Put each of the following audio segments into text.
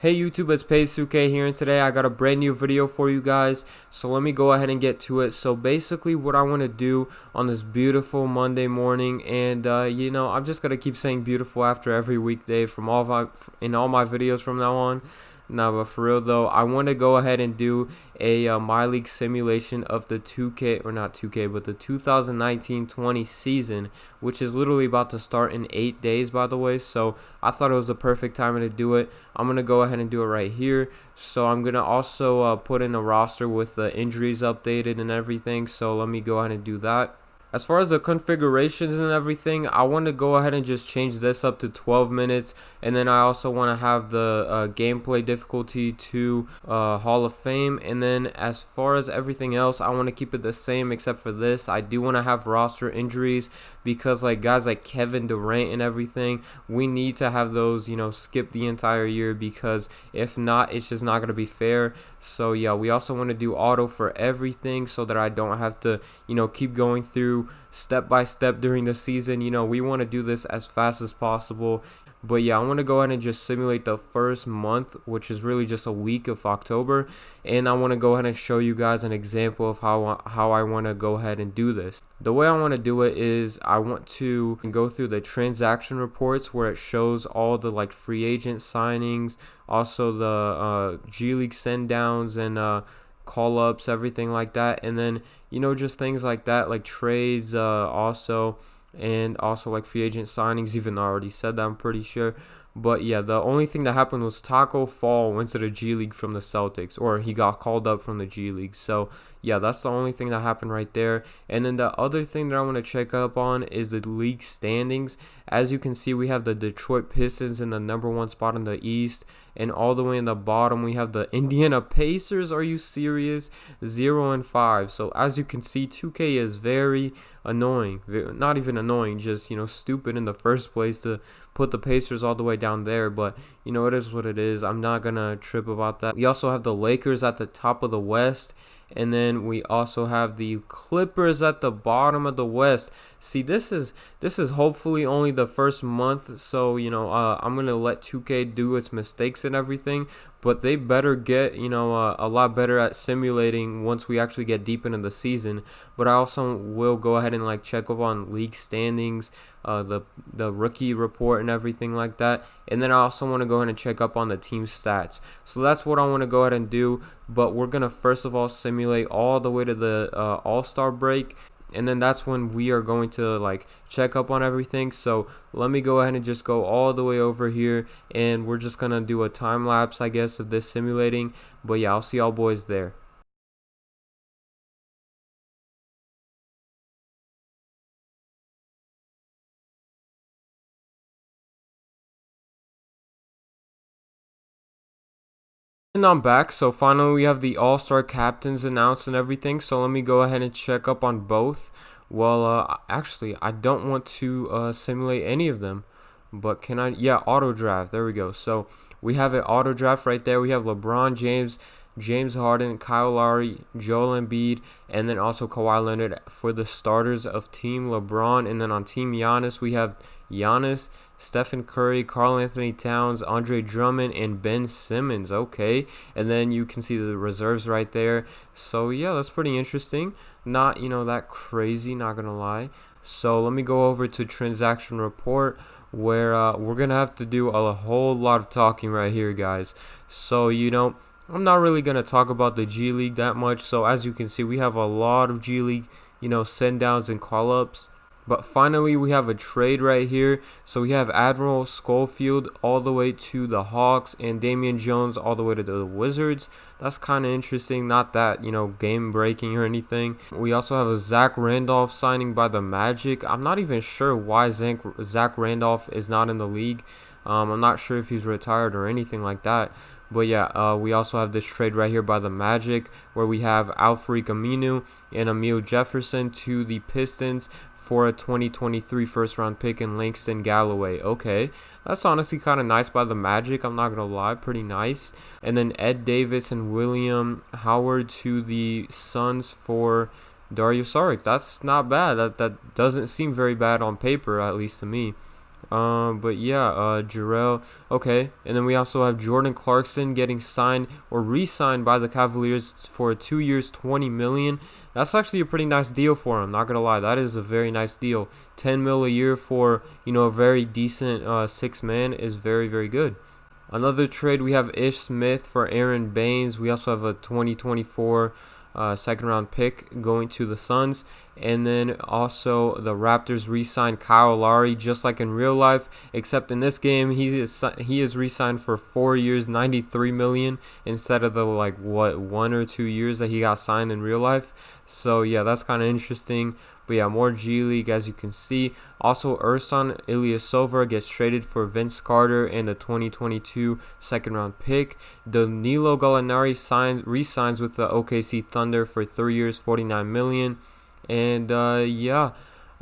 Hey YouTube, it's Paysuke here, and today I got a brand new video for you guys. So let me go ahead and get to it. So basically what I want to do on this beautiful Monday morning, and I'm just gonna keep saying beautiful after every weekday from all my videos from now on. Nah, but for real though, I want to go ahead and do a My League simulation of the 2K, or not 2K, but the 2019-20 season, which is literally about to start in 8 days, by the way. So I thought it was the perfect time to do it. I'm going to go ahead and do it right here. So I'm going to also put in a roster with the injuries updated and everything. So let me go ahead and do that. As far as the configurations and everything, I want to go ahead and just change this up to 12 minutes. And then I also want to have the gameplay difficulty to Hall of Fame. And then as far as everything else, I want to keep it the same except for this. I do want to have roster injuries because like guys like Kevin Durant and everything, we need to have those, skip the entire year, because if not, it's just not going to be fair. So yeah, we also want to do auto for everything so that I don't have to, keep going through step by step during the season. We want to do this as fast as possible. But yeah, I want to go ahead and just simulate the first month, which is really just a week of October, and I want to go ahead and show you guys an example of how I want to go ahead and do this. The way I want to do it is I want to go through the transaction reports where it shows all the like free agent signings, also the G League send downs and call ups, everything like that, and then just things like that, like trades also, and also like free agent signings, even though I already said that, I'm pretty sure. But yeah, the only thing that happened was Taco Fall went to the G League from the Celtics, or he got called up from the G League. So yeah, that's the only thing that happened right there. And then the other thing that I want to check up on is the league standings. As you can see, we have the Detroit Pistons in the #1 spot in the East, and all the way in the bottom we have the Indiana Pacers. Are you serious? 0-5. So as you can see, 2K is very annoying. Not even annoying, just stupid in the first place to put the Pacers all the way down there. But it is what it is. I'm not gonna trip about that. We also have the Lakers at the top of the West, and then we also have the Clippers at the bottom of the West. See, this is hopefully only the first month, so I'm gonna let 2K do its mistakes and everything, but they better get a lot better at simulating once we actually get deep into the season. But I also will go ahead and like check up on league standings, the rookie report and everything like that, and then I also want to go ahead and check up on the team stats. So that's what I want to go ahead and do. But we're gonna first of all simulate all the way to the All-Star break, and then that's when we are going to like check up on everything. So let me go ahead and just go all the way over here, and we're just gonna do a time lapse, I guess, of this simulating. But yeah, I'll see y'all boys there. And I'm back. So finally we have the All-Star captains announced and everything. So let me go ahead and check up on both. Well, actually, I don't want to simulate any of them, but can I? Yeah, auto draft. There we go. So we have an auto draft right there. We have LeBron James, James Harden, Kyle Lowry, Joel Embiid, and then also Kawhi Leonard for the starters of Team LeBron. And then on Team Giannis, we have Giannis, Stephen Curry, Karl Anthony Towns, Andre Drummond, and Ben Simmons. Okay, and then you can see the reserves right there. So yeah, that's pretty interesting. Not that crazy, not gonna lie. So let me go over to transaction report, where we're gonna have to do a whole lot of talking right here, guys. So I'm not really gonna talk about the G League that much. So as you can see, we have a lot of G League send downs and call ups. But finally, we have a trade right here. So we have Admiral Schofield all the way to the Hawks, and Damian Jones all the way to the Wizards. That's kind of interesting. Not that, game breaking or anything. We also have a Zach Randolph signing by the Magic. I'm not even sure why Zach Randolph is not in the league. I'm not sure if he's retired or anything like that. But yeah, we also have this trade right here by the Magic, where we have Al-Farouq Aminu and Emil Jefferson to the Pistons for a 2023 first-round pick and Langston Galloway. Okay, that's honestly kind of nice by the Magic. I'm not going to lie, pretty nice. And then Ed Davis and William Howard to the Suns for Dario Saric. That's not bad. That doesn't seem very bad on paper, at least to me. But yeah, Jarrell. Okay, and then we also have Jordan Clarkson getting signed or re-signed by the Cavaliers for 2 years, 20 million. That's actually a pretty nice deal for him. Not gonna lie, that is a very nice deal. 10 mil a year for a very decent six man is very very good. Another trade, we have Ish Smith for Aaron Baines. We also have a 2024 second round pick going to the Suns. And then also the Raptors re-signed Kyle Lowry just like in real life, except in this game he is re-signed for 4 years, 93 million instead of the 1 or 2 years that he got signed in real life. So yeah, that's kind of interesting. But yeah, more G League as you can see. Also, Ersan Ilyasova gets traded for Vince Carter and a 2022 second round pick. Danilo Gallinari re-signs with the OKC Thunder for 3 years, 49 million. And yeah,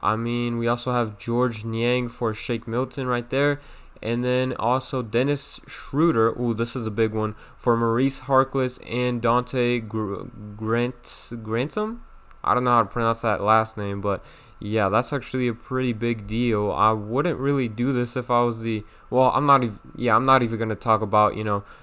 I mean, we also have George Niang for Shake Milton right there. And then also Dennis Schroeder, ooh, this is a big one, for Maurice Harkless and Dante Grantham. I don't know how to pronounce that last name, but yeah, that's actually a pretty big deal. I wouldn't really do this if I was I'm not even going to talk about,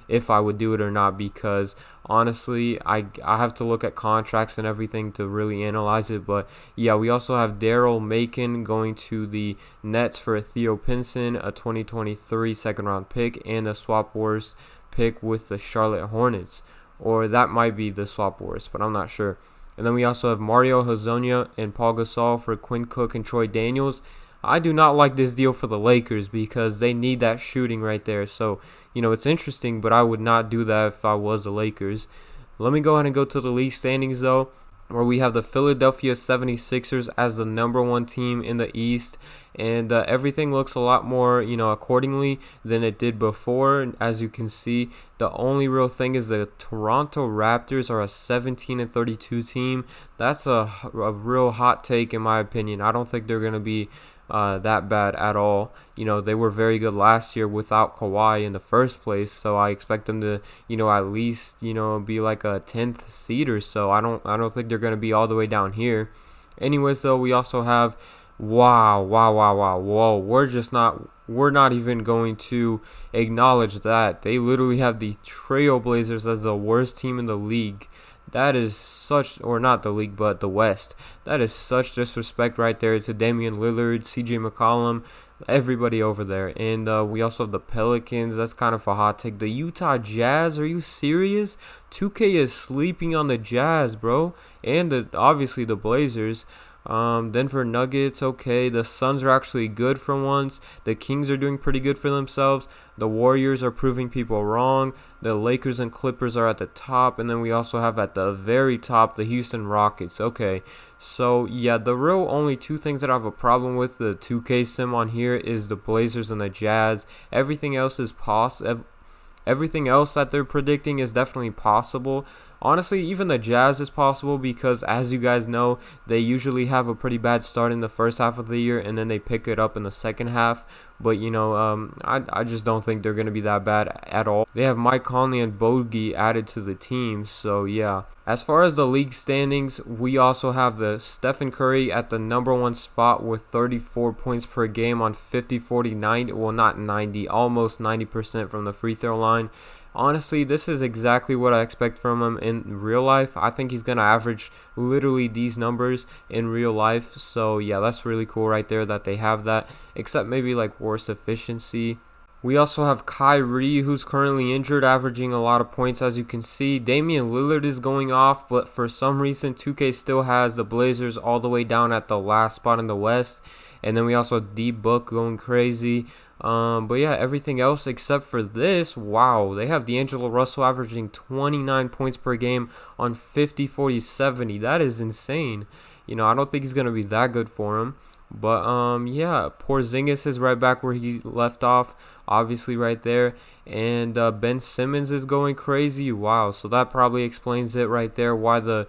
if I would do it or not, because honestly, I have to look at contracts and everything to really analyze it. But yeah, we also have Daryl Macon going to the Nets for a Theo Pinson, a 2023 second round pick, and a Swap Wars pick with the Charlotte Hornets. Or that might be the Swap Wars, but I'm not sure. And then we also have Mario Hezonja and Paul Gasol for Quinn Cook and Troy Daniels. I do not like this deal for the Lakers because they need that shooting right there. So, it's interesting, but I would not do that if I was the Lakers. Let me go ahead and go to the league standings, though, where we have the Philadelphia 76ers as the number 1 team in the East. And everything looks a lot more, accordingly than it did before. As you can see, the only real thing is the Toronto Raptors are a 17-32 team. That's a real hot take in my opinion. I don't think they're going to be that bad at all. They were very good last year without Kawhi in the first place, so I expect them to, at least, be like a 10th seed or so. I don't think they're going to be all the way down here. Anyways, though, we also have Wow. We're not even going to acknowledge that. They literally have the Trailblazers as the worst team in the league. That is such, or not the league, but the West. That is such disrespect right there to Damian Lillard, CJ McCollum, everybody over there. And we also have the Pelicans. That's kind of a hot take. The Utah Jazz, are you serious? 2K is sleeping on the Jazz, bro. And obviously the Blazers. Denver Nuggets, okay. The Suns are actually good for once. The Kings are doing pretty good for themselves. The Warriors are proving people wrong. The Lakers and Clippers are at the top. And then we also have at the very top the Houston Rockets. Okay, so yeah, the real only 2 things that I have a problem with the 2K sim on here is the Blazers and the Jazz. Everything else is possible. Everything else that they're predicting is definitely possible. Honestly, even the Jazz is possible because, as you guys know, they usually have a pretty bad start in the first half of the year and then they pick it up in the second half. But, I just don't think they're going to be that bad at all. They have Mike Conley and Bogey added to the team, so yeah. As far as the league standings, we also have the Stephen Curry at the number 1 spot with 34 points per game on 50-40-90. Well, not 90, almost 90% from the free throw line. Honestly, this is exactly what I expect from him in real life. I think he's going to average literally these numbers in real life. So, yeah, that's really cool right there that they have that, except maybe like worse efficiency. We also have Kyrie, who's currently injured, averaging a lot of points, as you can see. Damian Lillard is going off, but for some reason, 2K still has the Blazers all the way down at the last spot in the West. And then we also have D-Book going crazy. But yeah, everything else except for this, wow, they have D'Angelo Russell averaging 29 points per game on 50-40-70. That is insane. I don't think he's going to be that good for him. But yeah, Porzingis is right back where he left off, obviously right there. And Ben Simmons is going crazy. Wow, so that probably explains it right there, why the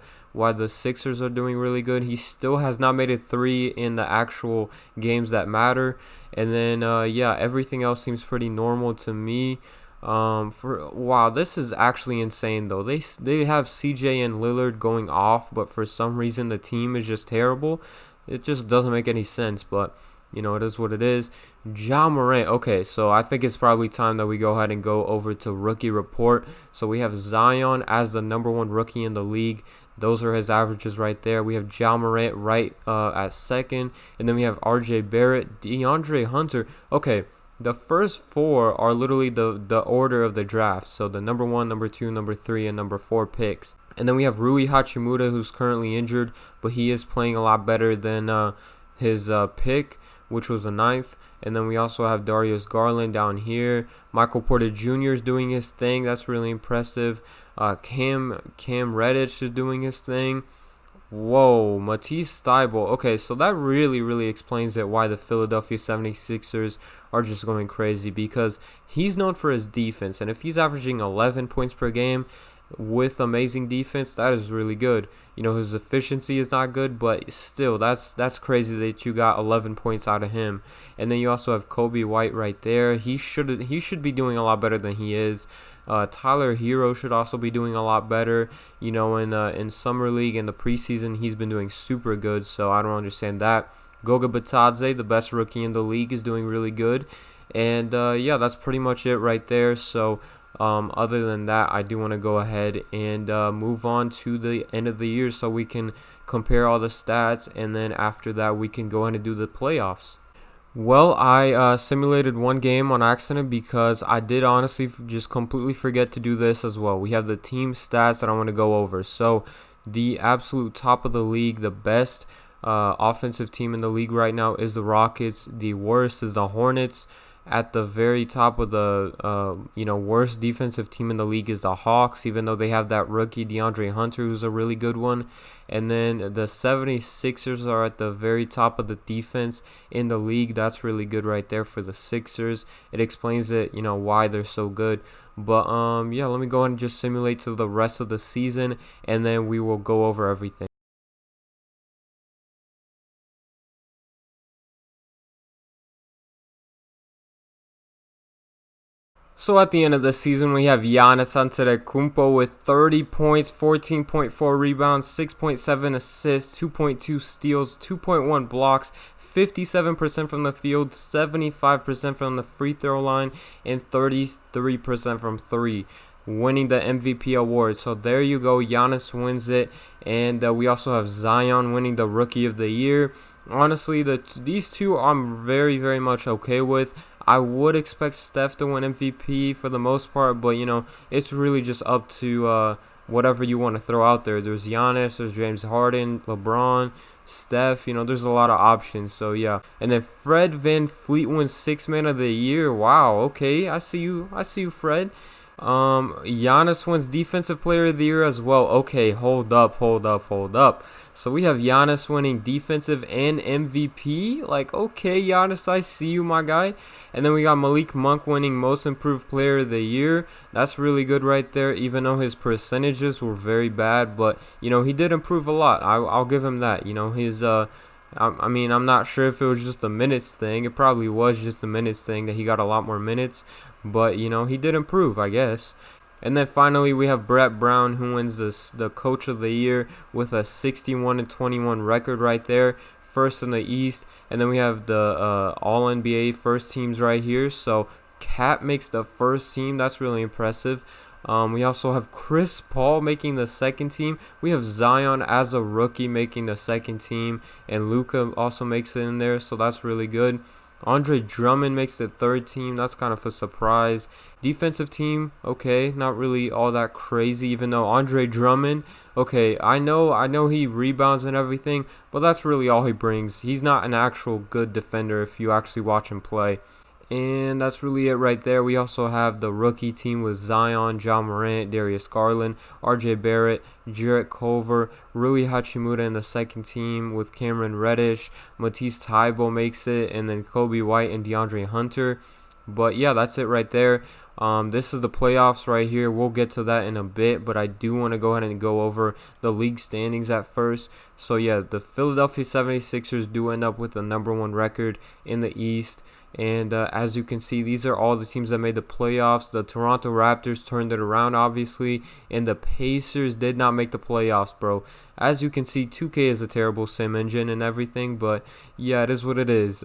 Sixers are doing really good. He still has not made a 3 in the actual games that matter. And then yeah, everything else seems pretty normal to me. Wow, this is actually insane though. They have CJ and Lillard going off, but for some reason the team is just terrible. It just doesn't make any sense. But it is what it is. Ja Morant. Okay, so I think it's probably time that we go ahead and go over to rookie report. So we have Zion as the #1 rookie in the league. Those are his averages right there. We have Ja Morant right at second. And then we have RJ Barrett, DeAndre Hunter. Okay, the first four are literally the order of the draft. So the #1, #2, #3, and #4 picks. And then we have Rui Hachimura, who's currently injured, but he is playing a lot better than his pick, which was the 9th. And then we also have Darius Garland down here. Michael Porter Jr. is doing his thing. That's really impressive. Cam Reddish is doing his thing. Whoa, Matisse Thybulle. Okay, so that really explains it why the Philadelphia 76ers are just going crazy, because he's known for his defense. And if he's averaging 11 points per game with amazing defense, that is really good. His efficiency is not good, but still, that's crazy that you got 11 points out of him. And then you also have Kobe White right there. He should be doing a lot better than he is. Tyler Hero should also be doing a lot better. In summer league in the preseason, he's been doing super good, so I don't understand that. Goga Bitadze, the best rookie in the league, is doing really good. And yeah, that's pretty much it right there. So other than that, I do want to go ahead and move on to the end of the year so we can compare all the stats, and then after that we can go ahead and do the playoffs. Well, I simulated one game on accident because I did honestly just completely forget to do this as well. We have the team stats that I want to go over. So the absolute top of the league, the best offensive team in the league right now is the Rockets. The worst is the Hornets. At the very top of the worst defensive team in the league is the Hawks, even though they have that rookie DeAndre Hunter, who's a really good one. And then the 76ers are at the very top of the defense in the league. That's really good right there for the Sixers. It explains it, why they're so good. But yeah, let me go ahead and just simulate to the rest of the season, and then we will go over everything. So at the end of the season, we have Giannis Antetokounmpo with 30 points, 14.4 rebounds, 6.7 assists, 2.2 steals, 2.1 blocks, 57% from the field, 75% from the free throw line, and 33% from three, winning the MVP award. So there you go, Giannis wins it. And we also have Zion winning the Rookie of the Year. Honestly, these two I'm very much okay with. I would expect Steph to win MVP for the most part, but it's really just up to whatever you want to throw out there. There's Giannis, there's James Harden, LeBron, Steph, there's a lot of options. So yeah. And then Fred VanVleet wins 6th Man of the Year. Wow, okay. I see you, Fred. Giannis wins Defensive Player of the Year as well. Okay, hold up. So we have Giannis winning Defensive and MVP. Like, okay, Giannis, I see you, my guy. And then we got Malik Monk winning Most Improved Player of the Year. That's really good right there, even though his percentages were very bad. But, he did improve a lot. I'll give him that. His I'm not sure if it was just a minutes thing. It probably was just a minutes thing that he got a lot more minutes. But, he did improve, I guess. And then finally, we have Brett Brown, who wins the Coach of the Year with a 61-21 record right there. First in the East. And then we have the All-NBA first teams right here. So Cat makes the first team. That's really impressive. We also have Chris Paul making the second team. We have Zion as a rookie making the second team. And Luka also makes it in there. So that's really good. Andre Drummond makes the third team. That's kind of a surprise. Defensive team, okay, not really all that crazy, even though Andre Drummond, okay, I know he rebounds and everything, but that's really all he brings. He's not an actual good defender if you actually watch him play. And that's really it right there. We also have the rookie team with Zion, Ja Morant, Darius Garland, RJ Barrett, Jarrett Culver, Rui Hachimura in the second team with Cameron Reddish. Matisse Thybulle makes it, and then Kobe White and DeAndre Hunter. But yeah, that's it right there. This is the playoffs right here. We'll get to that in a bit, but I do want to go ahead and go over the league standings at first. So yeah, the Philadelphia 76ers do end up with the #1 record in the East. And as you can see, these are all the teams that made the playoffs. The Toronto Raptors turned it around, obviously, and the Pacers did not make the playoffs, bro. As you can see, 2K is a terrible sim engine and everything, but yeah, it is what it is.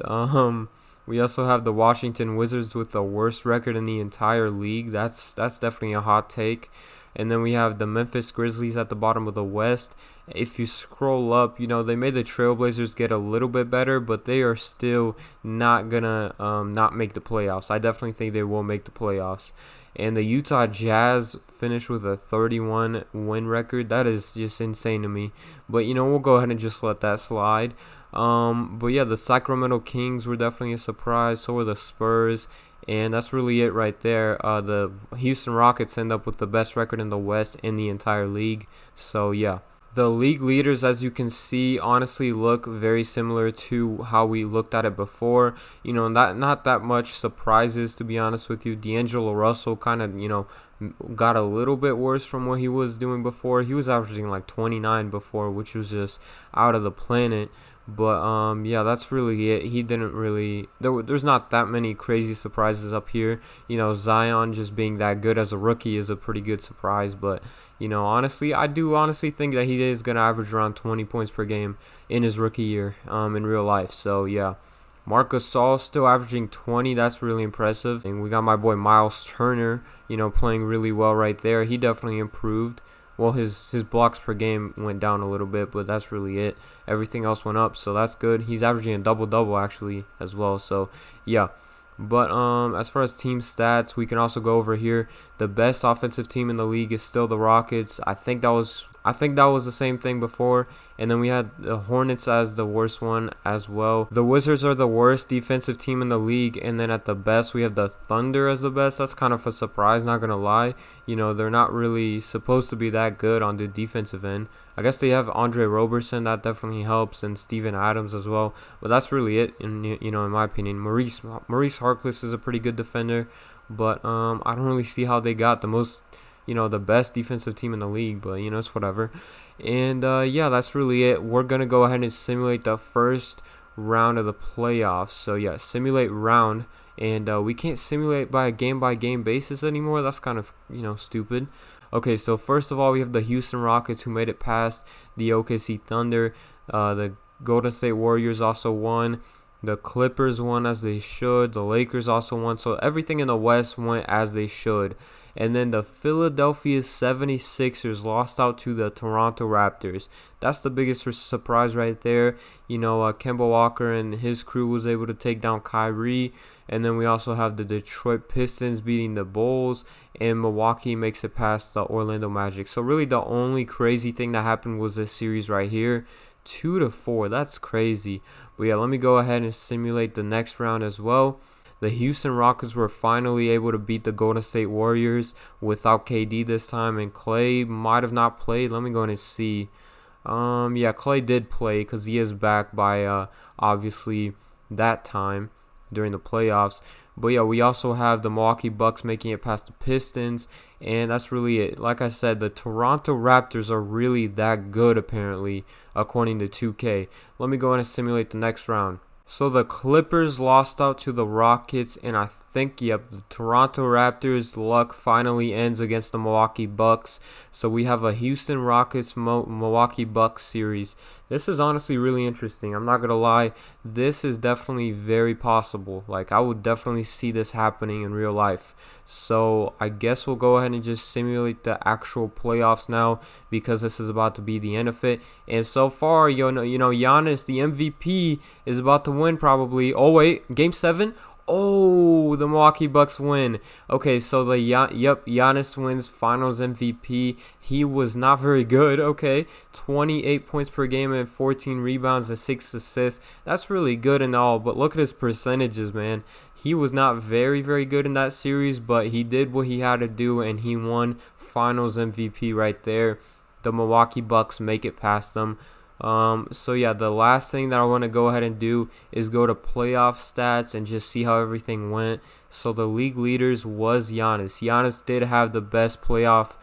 We also have the Washington Wizards with the worst record in the entire league. That's definitely a hot take. And then we have the Memphis Grizzlies at the bottom of the West. If you scroll up, they made the Trailblazers get a little bit better, but they are still not gonna not make the playoffs. I definitely think they will make the playoffs. And the Utah Jazz finished with a 31 win record. That is just insane to me. But we'll go ahead and just let that slide. But yeah, the Sacramento Kings were definitely a surprise. So were the Spurs. And that's really it right there. The Houston Rockets end up with the best record in the West in the entire league. So yeah. The league leaders, as you can see, honestly look very similar to how we looked at it before. Not that much surprises, to be honest with you. D'Angelo Russell kind of, got a little bit worse from what he was doing before. He was averaging like 29 before, which was just out of the planet. But yeah, that's really it. He didn't really there's not that many crazy surprises up here. Zion just being that good as a rookie is a pretty good surprise, but honestly, I do honestly think that he is going to average around 20 points per game in his rookie year in real life. So yeah, Marc Gasol still averaging 20. That's really impressive. And we got my boy Miles Turner, playing really well right there. He definitely improved. Well, his blocks per game went down a little bit, but that's really it. Everything else went up, so that's good. He's averaging a double-double, actually, as well. So, yeah. But as far as team stats, we can also go over here. The best offensive team in the league is still the Rockets. I think that was the same thing before. And then we had the Hornets as the worst one as well. The Wizards are the worst defensive team in the league. And then at the best, we have the Thunder as the best. That's kind of a surprise, not going to lie. They're not really supposed to be that good on the defensive end. I guess they have Andre Roberson. That definitely helps. And Steven Adams as well. But that's really it, in my opinion. Maurice Harkless is a pretty good defender. But I don't really see how they got the most... the best defensive team in the league, but it's whatever. And yeah, that's really it. We're gonna go ahead and simulate the first round of the playoffs. So yeah, simulate round, and we can't simulate by a game basis anymore. That's kind of stupid. Okay, so first of all, we have the Houston Rockets who made it past the OKC Thunder. The Golden State Warriors also won. The Clippers won as they should. The Lakers also won. So everything in the West went as they should. And then the Philadelphia 76ers lost out to the Toronto Raptors. That's the biggest surprise right there. Kemba Walker and his crew was able to take down Kyrie. And then we also have the Detroit Pistons beating the Bulls. And Milwaukee makes it past the Orlando Magic. So really the only crazy thing that happened was this series right here. 2-4. That's crazy. But yeah, let me go ahead and simulate the next round as well. The Houston Rockets were finally able to beat the Golden State Warriors without KD this time, and Clay might have not played. Let me go in and see. Yeah, Clay did play because he is back by obviously that time during the playoffs. But yeah, we also have the Milwaukee Bucks making it past the Pistons, and that's really it. Like I said, the Toronto Raptors are really that good apparently, according to 2K. Let me go in and simulate the next round. So the Clippers lost out to the Rockets, and I think, yep, the Toronto Raptors' luck finally ends against the Milwaukee Bucks. So we have a Houston Rockets Milwaukee Bucks series. This is honestly really interesting. I'm not going to lie. This is definitely very possible. Like, I would definitely see this happening in real life. So I guess we'll go ahead and just simulate the actual playoffs now, because this is about to be the end of it. And so far, Giannis, the MVP, is about to win probably. Oh, wait, Game 7? Oh, the Milwaukee Bucks win. Okay, so Giannis wins Finals MVP. He was not very good. Okay, 28 points per game and 14 rebounds and 6 assists. That's really good and all, but look at his percentages, man. He was not very, very good in that series, but he did what he had to do, and he won Finals MVP right there. The Milwaukee Bucks make it past them. So yeah, the last thing that I want to go ahead and do is go to playoff stats and just see how everything went. So the league leaders was Giannis. Giannis did have the best playoff,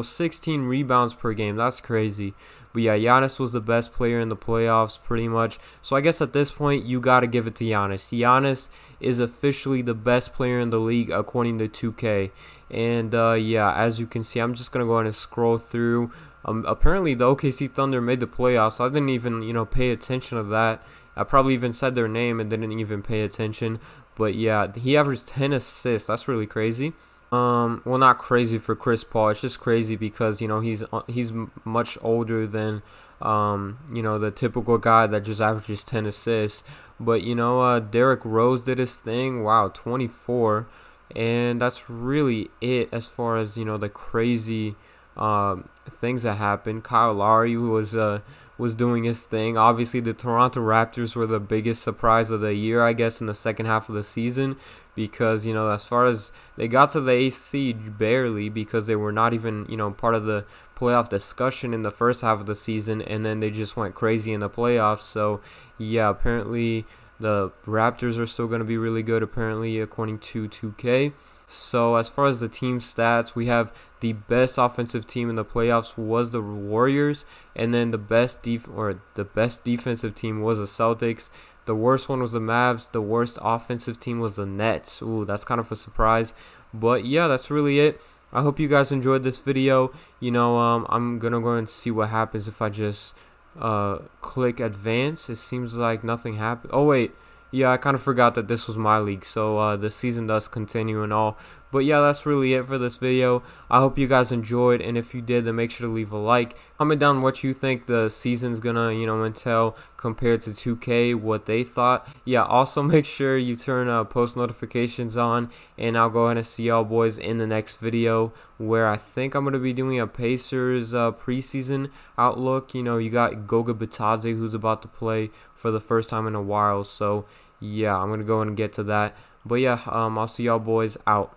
16 rebounds per game. That's crazy. But yeah, Giannis was the best player in the playoffs pretty much. So I guess at this point, you got to give it to Giannis. Giannis is officially the best player in the league according to 2K. And yeah, as you can see, I'm just going to go ahead and scroll through. Apparently, the OKC Thunder made the playoffs. I didn't even, pay attention to that. I probably even said their name and didn't even pay attention. But yeah, he averaged 10 assists. That's really crazy. Well, not crazy for Chris Paul. It's just crazy because he's much older than the typical guy that just averages 10 assists. But Derrick Rose did his thing. Wow, 24, and that's really it as far as the crazy things that happened. Kyle Lowry was doing his thing. Obviously, the Toronto Raptors were the biggest surprise of the year, I guess, in the second half of the season, because as far as they got to the 8th seed barely, because they were not even part of the playoff discussion in the first half of the season, and then they just went crazy in the playoffs. So yeah, apparently the Raptors are still going to be really good, apparently, according to 2K. So as far as the team stats, we have the best offensive team in the playoffs was the Warriors, and then the best defensive team was the Celtics. The worst one was the Mavs. The worst offensive team was the Nets. Ooh, that's kind of a surprise. But yeah, that's really it. I hope you guys enjoyed this video. I'm gonna go and see what happens if I just click advance. It seems like nothing happened. Oh wait. Yeah, I kind of forgot that this was my league, so the season does continue and all. But yeah, that's really it for this video. I hope you guys enjoyed, and if you did, then make sure to leave a like. Comment down what you think the season's gonna, entail compared to 2K, what they thought. Yeah, also make sure you turn post notifications on, and I'll go ahead and see y'all boys in the next video, where I think I'm gonna be doing a Pacers preseason outlook. You got Goga Bitadze, who's about to play for the first time in a while, so yeah, I'm gonna go and get to that. But yeah, I'll see y'all boys out.